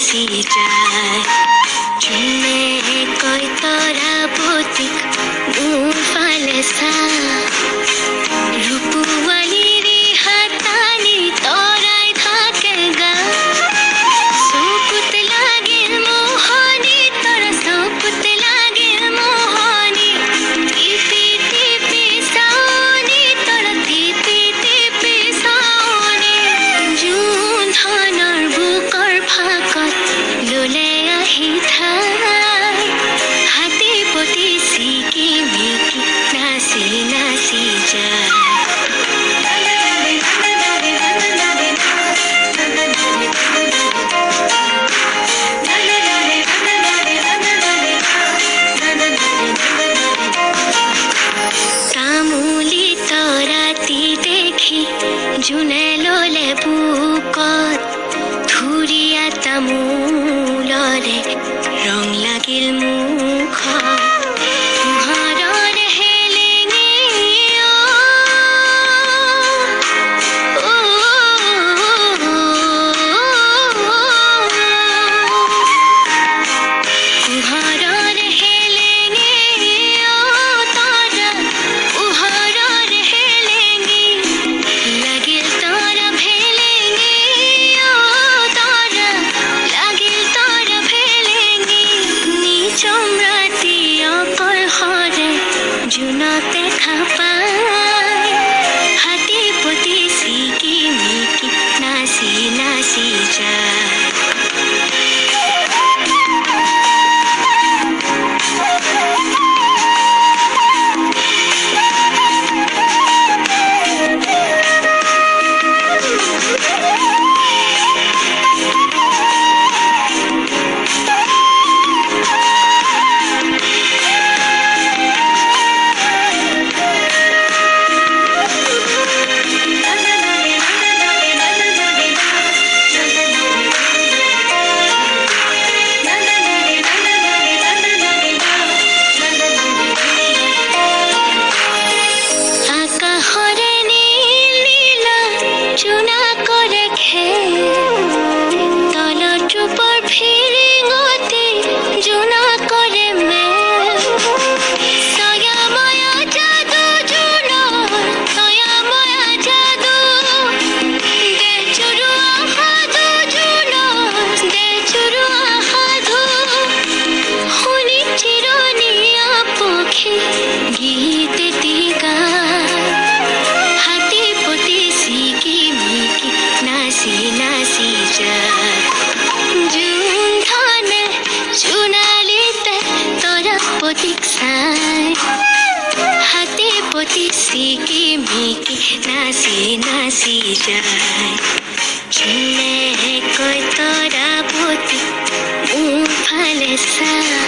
নাচি যায় যোনে কয় তৰা পতিক মোৰ ফালে চা ৰূপৱালীৰে হাতানি তৰাই থাকে গা চকুত লাগিল মোহনি তৰা চকুত লাগিল মোহনি টিপি টিপি চাওনি তৰা টিপি টিপি চাওনি জোন ধানৰ বুকৰ ফাকত ললে আহি ঠাই হাতী পতি চিকি মিকি নাচি নাচি যায় তামুলি তৰাতি দেখি যোনে ললে বুকত ধুৰীয়া তামোলৰে ৰং লাগিল মুখত পোহৰৰ হেলেঙে পোহৰৰ হেলেঙে তৰা পোহৰৰ হেলেঙে লাগিল তৰা ভেলেঙে তৰা লাগিল তৰা ভেলেঙে নিচম ৰাতি অকল হৰে জোনক দেখা পায় হাতী পতি চিকি মিকি নাচি নাচি যায় আকাশৰে নীল নীলা চুনা কৰে খেল তলত ৰূপৰ ফিৰিঙতি জোনা কৰে মেল ছয়াময়া যাদু জোনৰ ছয়াময়া যাদু দেহ চুৰুৱা সাধু জোনৰ দেহ চুৰুৱা সাধু শুনি চিৰণীয়া পক্ষী গীত এটি গায় হাতী পতি চিকি মিকি নাচি নাচি যায় জোন ধানে সোণালীতে তৰা পতিক চাই হাতী পতি চিকি মিকি নাচি নাচি যায় যোনে কয় তৰা পতিক মোৰ ফালে চাই